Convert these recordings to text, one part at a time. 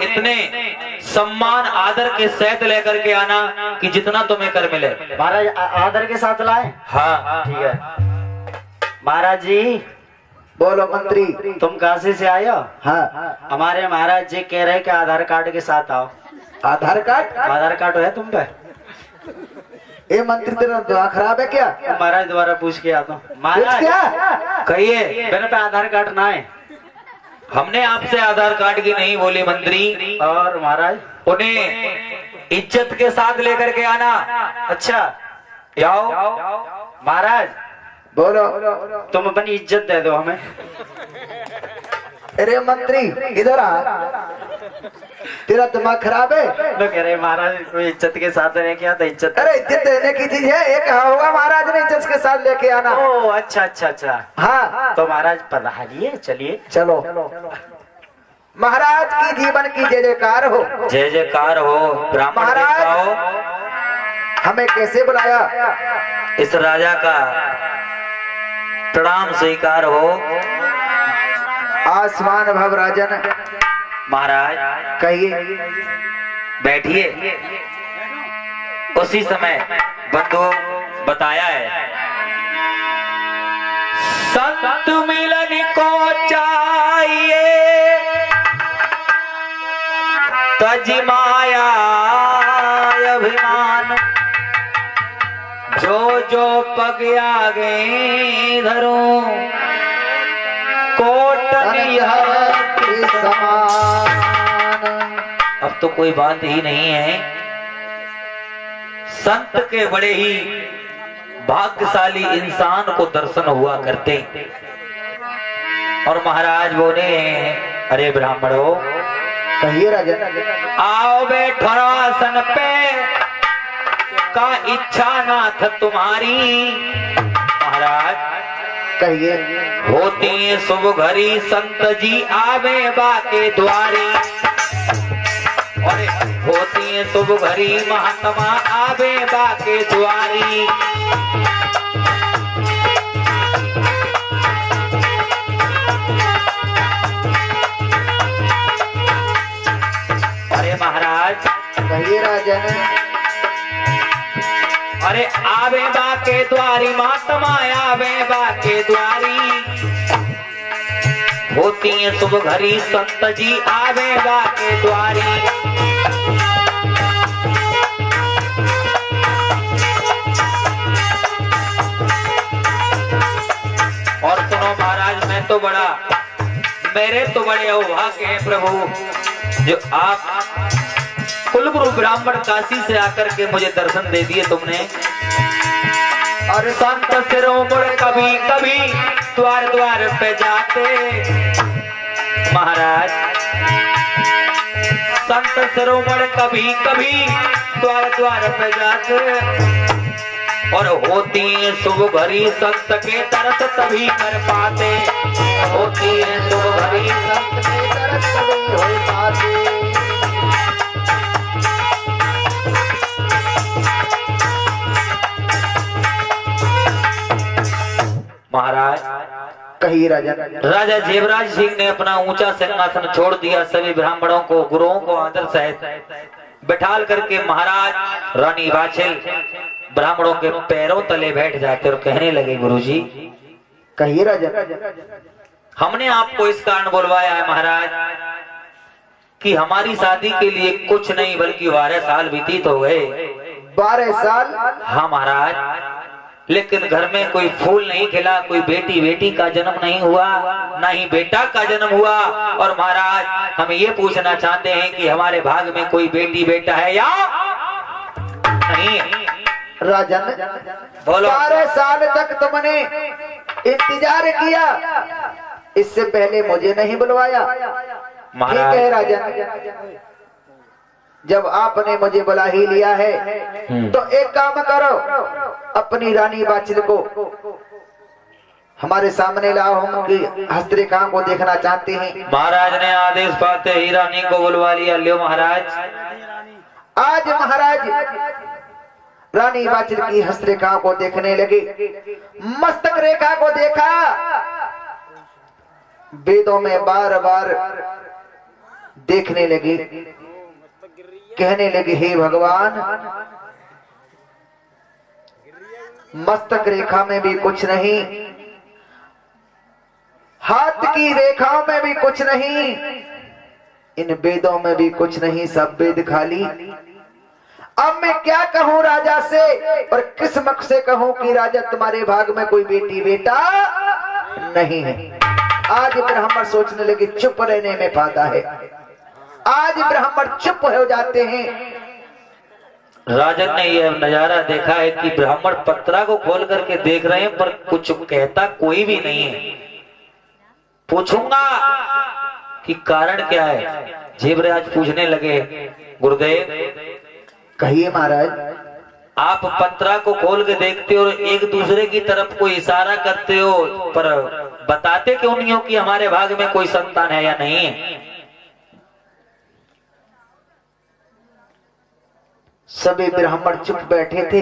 इतने सम्मान आदर के सहित लेकर के आना कि जितना तुम्हें कर मिले। महाराज आदर के साथ लाए। हाँ ठीक है महाराज जी। बोलो मंत्री। तुम काशी से आए हो? हाँ। हमारे महाराज जी कह रहे कि आधार कार्ड के साथ आओ। आधार कार्ड? आधार कार्ड है तुम पे? ए मंत्री तेरा दिमाग खराब है क्या? महाराज दोबारा पूछ के आता हूँ। कुछ महाराज क्या? कहिए। मेरे पे आधार कार्ड ना है। हमने आपसे आधार कार्ड की नहीं बोली मंत्री। और महाराज उन्हें इज्जत के साथ लेकर के आना। अच्छा जाओ। महाराज बोलो। तुम अपनी इज्जत दे दो हमें। अरे मंत्री इधर आ, तेरा दिमाग खराब है? तो कह रहे महाराज कोई इज्जत के साथ देने क्या तो इज्जत। अरे इज्जत देने की चीज है, एक होगा महाराज ने इज्जत के साथ लेके आना। ओ अच्छा अच्छा अच्छा। हाँ तो महाराज पधारिए चलिए। चलो। महाराज की जीवन की जय जयकार हो। जय जयकार हो। ब्राह्मण महाराज। देवता हो। हमें कैसे बुलाया? इस राजा का प्रणाम स्वीकार हो। आसमान भव राजन। महाराज कहिए। बैठिए। उसी समय बंधु बताया है संत मिलन को चाहिए तज माया अभिमान जो जो पग आगे धरो कोटनी के समान। अब तो कोई बात ही नहीं है। संत के बड़े ही भाग्यशाली इंसान को दर्शन हुआ करते। और महाराज बोले अरे ब्राह्मणों कहिए राजन। आओ बैठो आसन पे का इच्छा नाथ तुम्हारी। महाराज कहिए। होती है शुभ घड़ी संत जी आवे बाके द्वारी। और होती है शुभ घड़ी महात्मा आवे बाके द्वारी। अरे महाराज कहिए राजन। अरे आवे बाके द्वारी महात्मा आवे बाके द्वारी। होती है शुभ घड़ी संत जी आवे बाके द्वारी। और सुनो महाराज मेरे तो बड़े अभाग्य हैं प्रभु जो आप कुलगुरु ब्राह्मण काशी से आकर के मुझे दर्शन दे दिए तुमने। और संत शिरोमणि कभी कभी द्वार द्वार पे जाते। महाराज संत शिरोमणि कभी कभी द्वार द्वार पे जाते। और होती है शुभ घड़ी संत के तरस तभी कर पाते। होती है शुभ घड़ी संत के तरस तभी हो पाते। महाराज कही राजा। राजा जेवराज सिंह ने अपना ऊंचा सिंहासन छोड़ दिया। सभी ब्राह्मणों को गुरुओं को आदर सहित बिठाल करके महाराज रानी बाछिल ब्राह्मणों के पैरों तले बैठ जाते और कहने लगे गुरुजी कहिए राजा। हमने आपको इस कारण बुलवाया है महाराज कि हमारी शादी के लिए कुछ नहीं बल्कि 12 साल व्यतीत हो गए। 12 साल? हाँ महाराज, लेकिन घर में कोई फूल नहीं खिला, कोई बेटी का जन्म नहीं हुआ, ना ही बेटा का जन्म हुआ। और महाराज हम ये पूछना चाहते हैं कि हमारे भाग में कोई बेटी बेटा है या नहीं? राजन बोलो। 12 साल तक तुमने इंतजार किया, इससे पहले मुझे नहीं बुलवाया। ठीक है राजन, जब आपने मुझे बुला ही लिया है तो एक काम करो, अपनी रानी बाछिल को हमारे सामने लाओ, हम उनकी हस्तरेखा को देखना चाहते हैं। महाराज ने आदेश पाते ही रानी को बुलवा लिया। लियो महाराज। आज महाराज रानी बाछिल की हस्तरेखा को देखने लगे। मस्तक रेखा को देखा। वेदों में बार बार देखने लगी, कहने लगी हे भगवान, मस्तक रेखा में भी कुछ नहीं, हाथ की रेखाओं में भी कुछ नहीं, इन वेदों में भी कुछ नहीं, सब वेद खाली। अब मैं क्या कहूं राजा से और किस मुख से कहूं कि राजा तुम्हारे भाग में कोई बेटी बेटा नहीं है। आज ब्राह्मण सोचने लगे चुप रहने में फायदा है। आज ब्राह्मण चुप हो जाते हैं। राजन ने यह नजारा देखा है कि ब्राह्मण पत्रा को खोल करके देख रहे हैं पर कुछ कहता कोई भी नहीं है। पूछूंगा कि कारण क्या है। जेबराज पूछने लगे, गुरुदेव कहिए महाराज। आप पत्रा को खोल के देखते हो और एक दूसरे की तरफ कोई इशारा करते हो, पर बताते क्यों नहीं हो कि हमारे भाग में कोई संतान है या नहीं है। सभी ब्राह्मण चुप बैठे थे।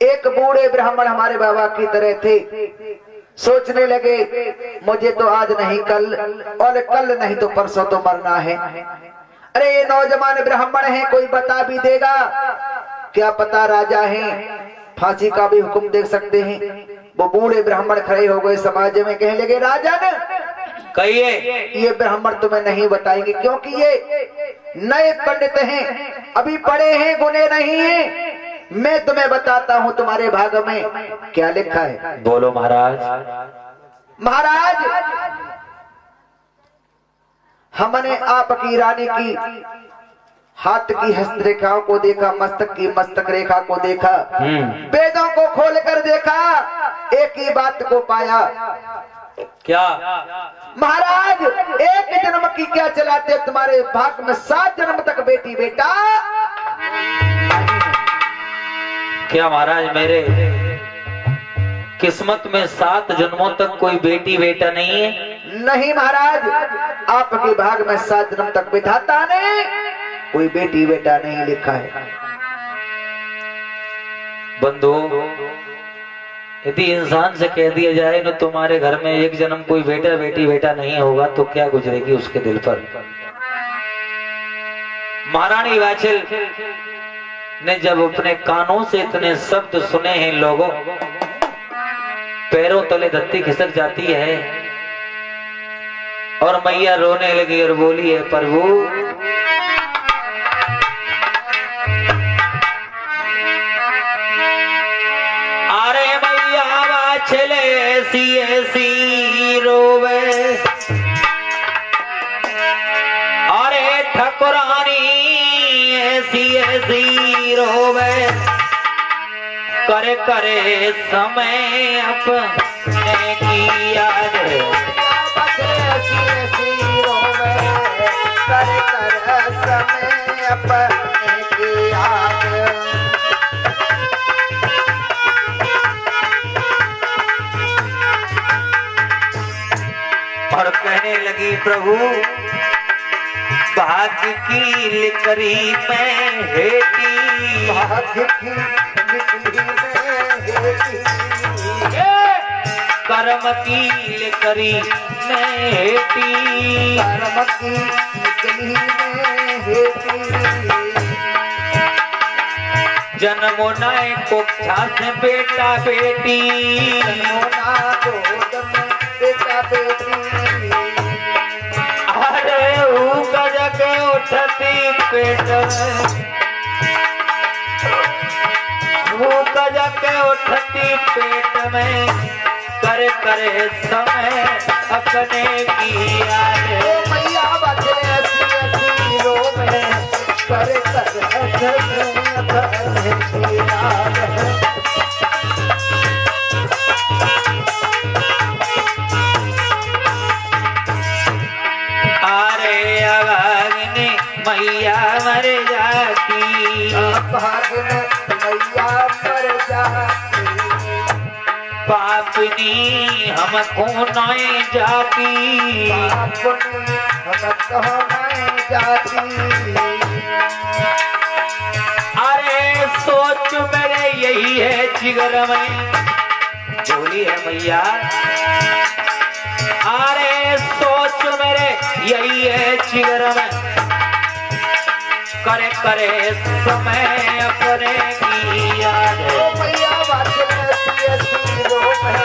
एक बूढ़े ब्राह्मण हमारे बाबा की तरह थे। सोचने लगे मुझे तो आज नहीं कल, और कल नहीं तो परसों तो मरना है। अरे ये नौजवान ब्राह्मण हैं, कोई बता भी देगा, क्या पता राजा हैं, फांसी का भी हुक्म दे सकते हैं। वो बूढ़े ब्राह्मण खड़े हो गए समाज में, कहने लगे राजन कहिए, ये ब्राह्मण तुम्हें नहीं बताएंगे क्योंकि ये नए पंडित हैं, अभी पढ़े हैं, गुने नहीं हैं। मैं तुम्हें बताता हूँ तुम्हारे भाग में क्या लिखा है। बोलो महाराज। महाराज हमने आपकी रानी की हाथ की हस्तरेखाओं को देखा, मस्तक की मस्तक रेखा को देखा, वेदों को खोलकर देखा, एक ही बात को पाया। क्या महाराज एक जन्म की क्या चलाते, तुम्हारे भाग में 7 जन्म तक बेटी बेटा। क्या महाराज मेरे किस्मत में 7 जन्मों तक कोई बेटी बेटा नहीं है? नहीं महाराज, आपके भाग में 7 जन्म तक विधाता ने कोई बेटी बेटा नहीं लिखा है। बंधु, यदि इंसान से कह दिया जाए न तुम्हारे घर में एक जन्म कोई बेटा बेटी बेटा नहीं होगा तो क्या गुजरेगी उसके दिल पर। महारानी वाचल ने जब अपने कानों से इतने शब्द सुने हैं, लोगों पैरों तले धरती खिसक जाती है और मैया रोने लगी और बोली है, प्रभु अरे मैया वाचले ऐसी ऐसी रोवे, अरे ठकुरानी ऐसी ऐसी रोवे, करे करे समय अपने की याद, करे करे समय अपने की याद। और कहने लगी, प्रभु भाग्य की लिकरी में हेटी, भाग्य की लिकरी में हेटी, कर्म की लिकरी में हेटी, कर्म की लिकरी में हेटी। जन्मो नाय को से बेटा बेटी, जन्मो ना गोद में बेटा बेटी। अरे गजक उठती पेट में, गजक उठती पेट में, करे करे समय अपने की याद। मैया बचले ऐसी ऐसी रोवे, करे करे समय अपने की याद। मैया मर जाती, भाग में मैया मर जाती, पापनी हमको नहीं जाती, पापनी हमको नहीं जाती। अरे सोच मेरे यही है जिगर में, बोली है मैया, अरे सोच मेरे यही है चिगर में करे करे समय अपने की याद है। ओ मैया बादल में ऐसी रोक है,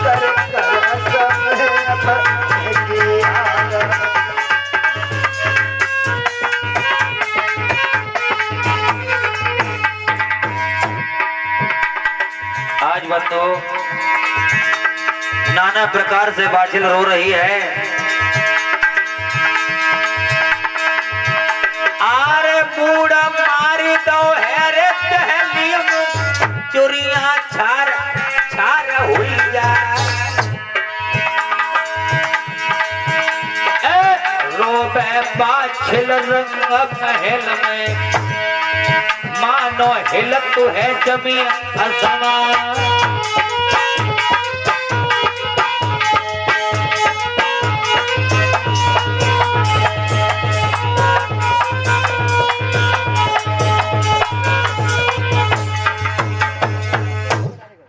कर कर समय अपने की याद है। आज बंधु नाना प्रकार से बाछिल रो रही है। आरे बूढ़ा मारी दो है रे टहलियम, चुरिया छार छार हुई जा। रोबे बाछिल रंग महल में, मानो हिलत है जमी आसमां।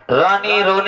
रानी रोने